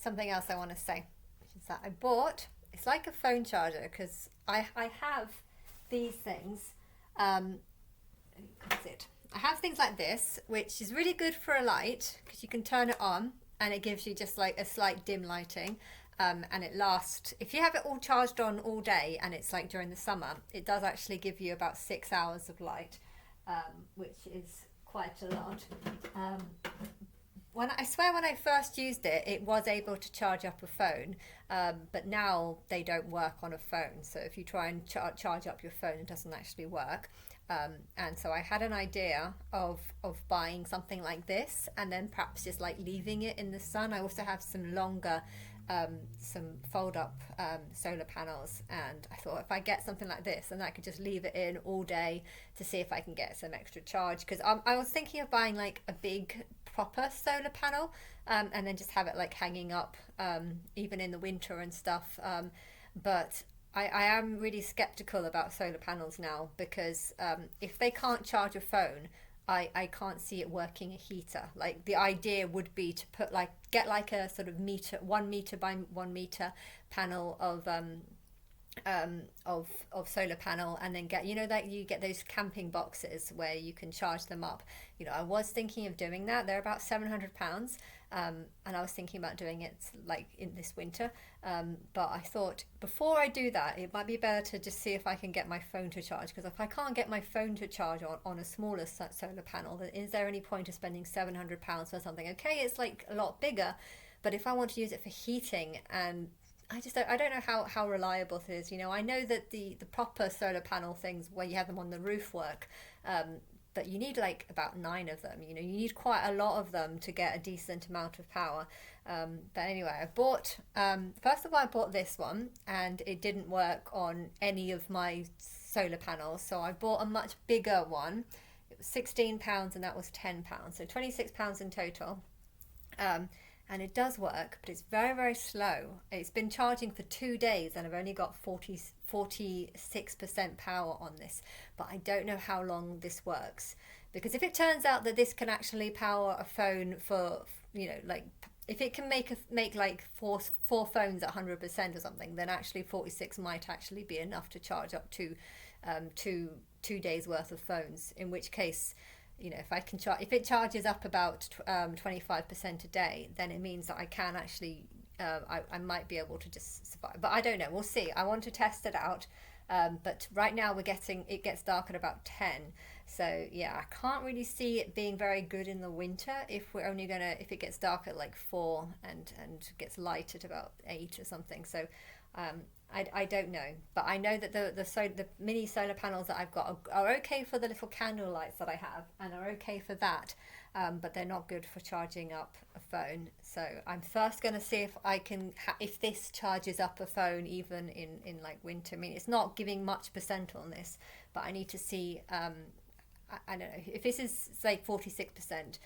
something else I want to say, which is that I bought, it's like a phone charger because I have these things. Um, what's it? I have things like this, which is really good for a light because you can turn it on and it gives you just like a slight dim lighting. And it lasts, if you have it all charged on all day and it's like during the summer, it does actually give you about 6 hours of light, which is quite a lot. Um, when I swear when I first used it, it was able to charge up a phone, but now they don't work on a phone. So if you try and charge up your phone, it doesn't actually work. And so I had an idea of buying something like this and then perhaps just like leaving it in the sun. I also have some longer, some fold up solar panels, and I thought if I get something like this, then I could just leave it in all day to see if I can get some extra charge. Because I was thinking of buying like a big proper solar panel, and then just have it like hanging up, even in the winter and stuff. But I am really skeptical about solar panels now because if they can't charge a phone, I can't see it working a heater. Like the idea would be to put like get like a sort of meter 1 meter by 1 meter panel of solar panel, and then get, you know, that you get those camping boxes where you can charge them up. You know, I was thinking of doing that. They're about £700, and I was thinking about doing it like in this winter, but I thought before I do that it might be better to just see if I can get my phone to charge, because if I can't get my phone to charge on a smaller solar panel, then is there any point of spending £700 for something? Okay, it's like a lot bigger, but if I want to use it for heating, and I don't know how reliable it is. You know, I know that the proper solar panel things where you have them on the roof work, but you need like about 9 of them. You know, you need quite a lot of them to get a decent amount of power. But anyway, I bought, first of all, I bought this one and it didn't work on any of my solar panels. So I bought a much bigger one. It was £16 and that was £10. So £26 in total. And it does work, but it's very, very slow. It's been charging for 2 days and I've only got 46% power on this, but I don't know how long this works, because if it turns out that this can actually power a phone for, you know, like if it can make like four phones at 100% or something, then actually 46 might actually be enough to charge up to 2 days worth of phones, in which case, you know, if I can charge, if it charges up about 25% a day, then it means that I can actually, I might be able to just survive. But I don't know. We'll see. I want to test it out. But right now it gets dark at about 10. So yeah, I can't really see it being very good in the winter if if it gets dark at like 4 and gets light at about 8 or something. So I don't know, but I know that the mini solar panels that I've got are okay for the little candle lights that I have, and are okay for that, but they're not good for charging up a phone. So I'm first going to see if I can if this charges up a phone even in like winter. I mean, it's not giving much percent on this, but I need to see. I don't know if this is like 46%.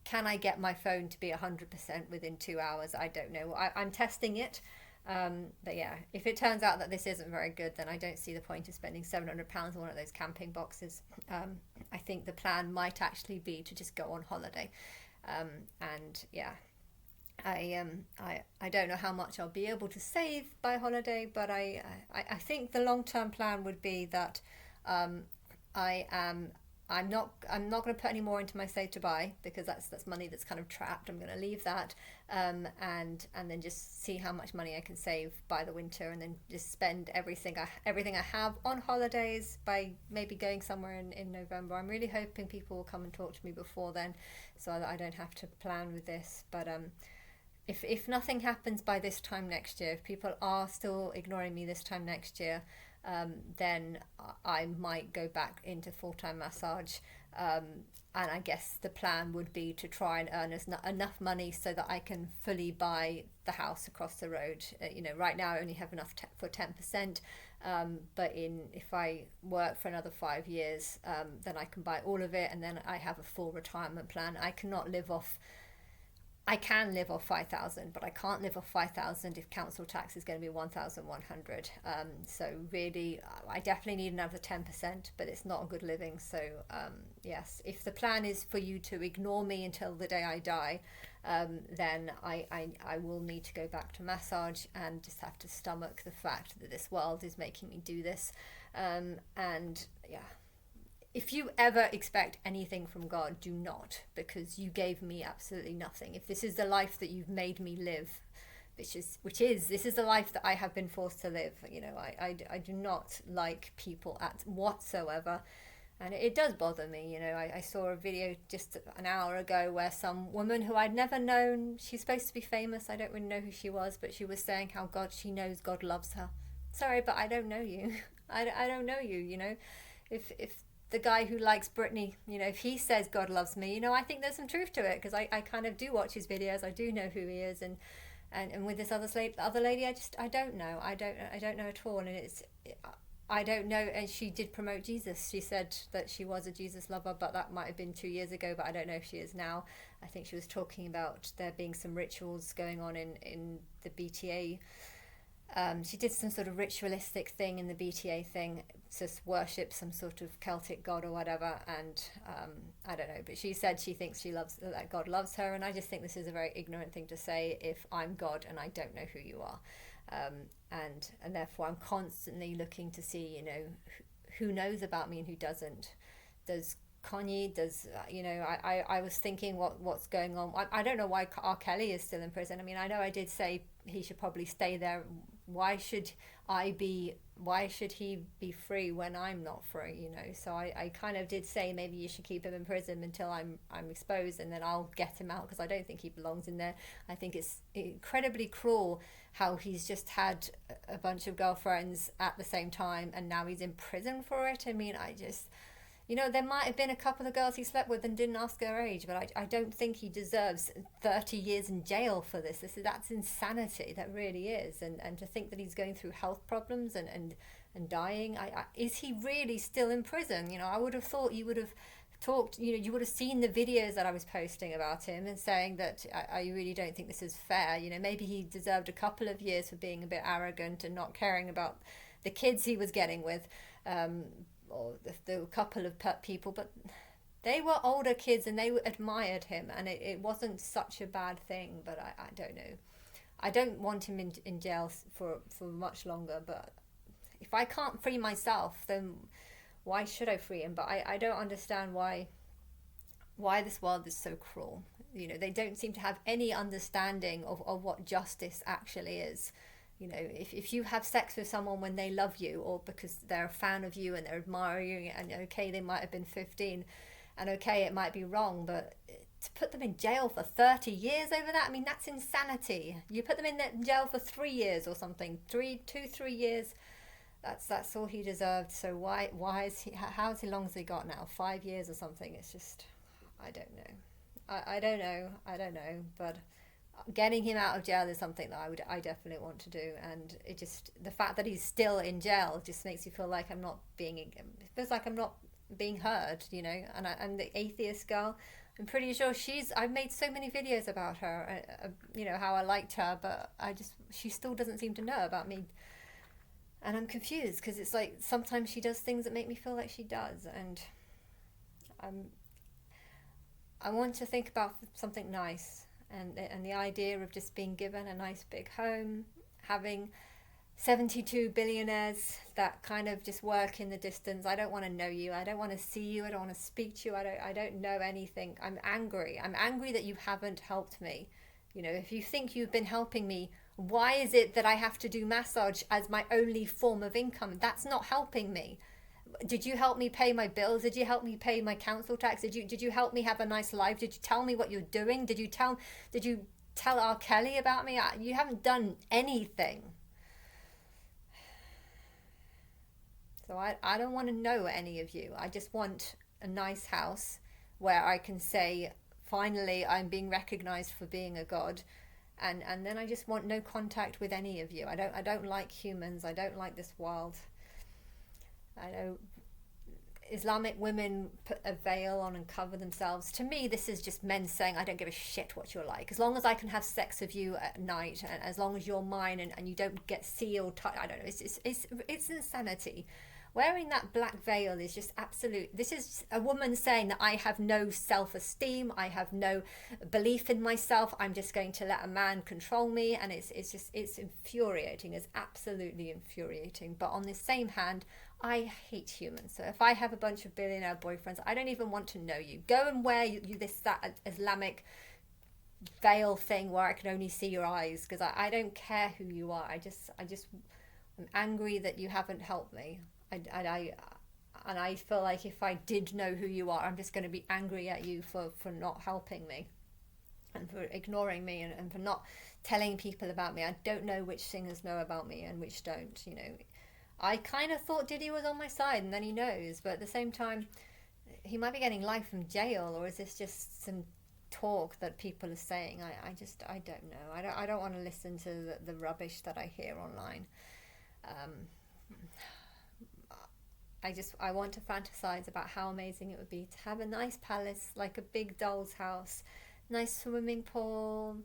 Can I get my phone to be 100% within 2 hours? I don't know. I'm testing it. But yeah, if it turns out that this isn't very good, then I don't see the point of spending £700 on one of those camping boxes. I think the plan might actually be to just go on holiday. And yeah, I don't know how much I'll be able to save by holiday, but I think the long term plan would be that I am I'm not going to put any more into my save to buy, because that's money that's kind of trapped. I'm going to leave that, and then just see how much money I can save by the winter, and then just spend everything I have on holidays by maybe going somewhere in November. I'm really hoping people will come and talk to me before then, so that I don't have to plan with this. But if nothing happens by this time next year, if people are still ignoring me this time next year, then I might go back into full-time massage, and I guess the plan would be to try and earn enough money so that I can fully buy the house across the road. You know, right now I only have enough for 10%, but if I work for another 5 years, then I can buy all of it, and then I have a full retirement plan. I can live off 5,000, but I can't live off 5,000 if council tax is going to be 1,100. So really, I definitely need another 10%, but it's not a good living. So yes, if the plan is for you to ignore me until the day I die, then I will need to go back to massage and just have to stomach the fact that this world is making me do this. And yeah, if you ever expect anything from God, do not, because you gave me absolutely nothing. If this is the life that you've made me live, this is the life that I have been forced to live. You know, I do not like people at whatsoever. And it does bother me. You know, I saw a video just an hour ago where some woman who I'd never known, she's supposed to be famous, I don't really know who she was, but she was saying how she knows God loves her. Sorry, but I don't know you. I don't know you, you know. If the guy who likes Britney, you know, if he says God loves me, you know, I think there's some truth to it, because I kind of do watch his videos. I do know who he is, and with this other lady, I don't know. I don't know at all, and I don't know. And she did promote Jesus. She said that she was a Jesus lover, but that might have been 2 years ago, but I don't know if she is now. I think she was talking about there being some rituals going on in the BTA. She did some sort of ritualistic thing in the BTA thing to worship some sort of Celtic god or whatever, and I don't know, but she said she thinks that God loves her, and I just think this is a very ignorant thing to say if I'm God and I don't know who you are. And therefore I'm constantly looking to see, you know, who knows about me and who doesn't. Does Kanye, you know, I was thinking what's going on. I don't know why R. Kelly is still in prison. I mean, I know I did say he should probably stay there. Why should he be free when I'm not free, you know? So I kind of did say maybe you should keep him in prison until I'm exposed, and then I'll get him out, because I don't think he belongs in there. I think it's incredibly cruel how he's just had a bunch of girlfriends at the same time and now he's in prison for it. I mean, you know, there might have been a couple of girls he slept with and didn't ask her age, but I don't think he deserves 30 years in jail for this. That's insanity. That really is. And to think that he's going through health problems and dying. Is he really still in prison? You know, I would have thought you would have talked, you know, you would have seen the videos that I was posting about him and saying that I really don't think this is fair. You know, maybe he deserved a couple of years for being a bit arrogant and not caring about the kids he was getting with. Or the couple of people, but they were older kids and they admired him, and it wasn't such a bad thing. But I don't know. I don't want him in jail for much longer, but if I can't free myself, then why should I free him? But I don't understand why this world is so cruel. You know, they don't seem to have any understanding of what justice actually is. You know, if you have sex with someone when they love you, or because they're a fan of you and they're admiring you, and okay, they might have been 15, and okay, it might be wrong, but to put them in jail for 30 years over that, I mean, that's insanity. You put them in jail for 3 years or something, 3 years, that's all he deserved. So why is he, how's he long has he got now? 5 years or something? It's just, I don't know. I don't know, but getting him out of jail is something that I definitely want to do. And it just, the fact that he's still in jail just makes me feel like I'm not being, it feels like I'm not being heard, you know. And the atheist girl, I'm pretty sure I've made so many videos about her, you know, how I liked her, but she still doesn't seem to know about me. And I'm confused, because it's like sometimes she does things that make me feel like she does, and I want to think about something nice, and the idea of just being given a nice big home, having 72 billionaires that kind of just work in the distance. I don't want to know you. I don't want to see you. I don't want to speak to you. I don't know anything. I'm angry. I'm angry that you haven't helped me. You know, if you think you've been helping me, why is it that I have to do massage as my only form of income? That's not helping me. Did you help me pay my bills? Did you help me pay my council tax? Did you help me have a nice life? Did you tell me what you're doing? Did you tell R. Kelly about me? You haven't done anything. So I don't want to know any of you. I just want a nice house where I can say, finally, I'm being recognized for being a god. And then I just want no contact with any of you. I don't like humans. I don't like this world. I know Islamic women put a veil on and cover themselves. To me, this is just men saying, I don't give a shit what you're like. As long as I can have sex with you at night, and as long as you're mine, and you don't get sealed, I don't know. It's insanity. wearing that black veil is just absolute. This is a woman saying that I have no self-esteem, I have no belief in myself, I'm just going to let a man control me. And it's infuriating. It's absolutely infuriating. But on the same hand, I hate humans. So if I have a bunch of billionaire boyfriends, I don't even want to know you. Go and wear that Islamic veil thing where I can only see your eyes, because I don't care who you are. I'm angry that you haven't helped me. And I feel like if I did know who you are, I'm just going to be angry at you for not helping me, and for ignoring me, and for not telling people about me. I don't know which singers know about me and which don't. I kind of thought Diddy was on my side, and then he knows, but at the same time, he might be getting life from jail, or is this just some talk that people are saying? I don't know. I don't want to listen to the rubbish that I hear online. I want to fantasize about how amazing it would be to have a nice palace, like a big doll's house, nice swimming pool,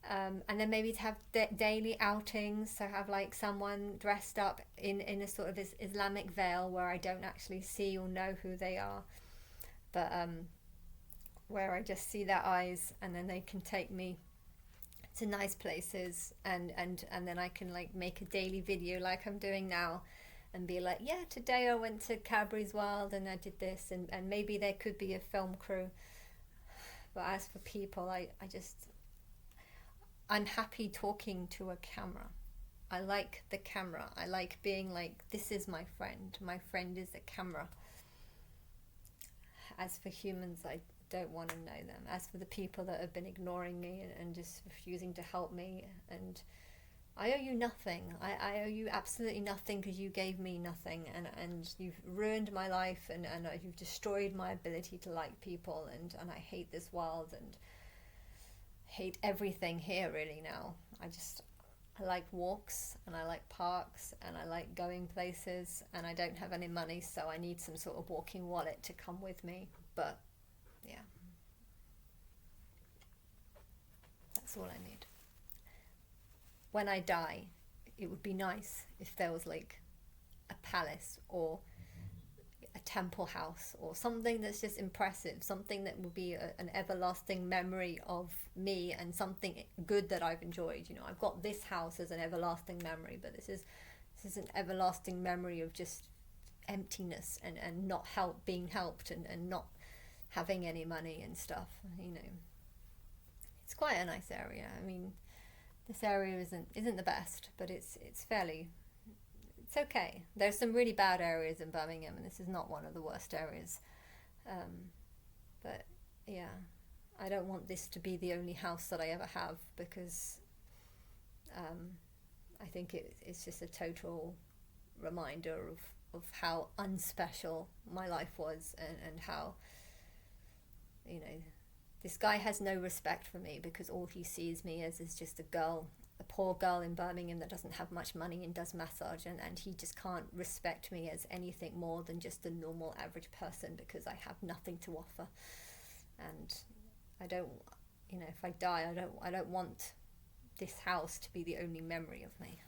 and then maybe to have daily outings. So have like someone dressed up in a sort of Islamic veil where I don't actually see or know who they are, but where I just see their eyes, and then they can take me to nice places, and then I can like make a daily video like I'm doing now, and be like, yeah, today I went to Cadbury's World and I did this, and maybe there could be a film crew. But as for people, I'm happy talking to a camera. I like the camera. I like being like, this is my friend. My friend is a camera. As for humans, I don't want to know them. As for the people that have been ignoring me and just refusing to help me, and I owe you nothing. I owe you absolutely nothing, because you gave me nothing, and you've ruined my life, and you've destroyed my ability to like people, and I hate this world and hate everything here really now. I like walks, and I like parks, and I like going places, and I don't have any money, so I need some sort of walking wallet to come with me. But yeah, that's all I need. When I die, it would be nice if there was like a palace or a temple house or something that's just impressive, something that would be an everlasting memory of me, and something good that I've enjoyed. I've got this house as an everlasting memory, but this is an everlasting memory of just emptiness, and not being helped, and not having any money and stuff. It's quite a nice area. I mean, this area isn't the best, but it's okay. There's some really bad areas in Birmingham, and this is not one of the worst areas. But yeah, I don't want this to be the only house that I ever have, because I think it's just a total reminder of how unspecial my life was, and how this guy has no respect for me, because all he sees me as is just a poor girl in Birmingham that doesn't have much money and does massage, and he just can't respect me as anything more than just a normal average person, because I have nothing to offer. And I don't, if I die, I don't want this house to be the only memory of me.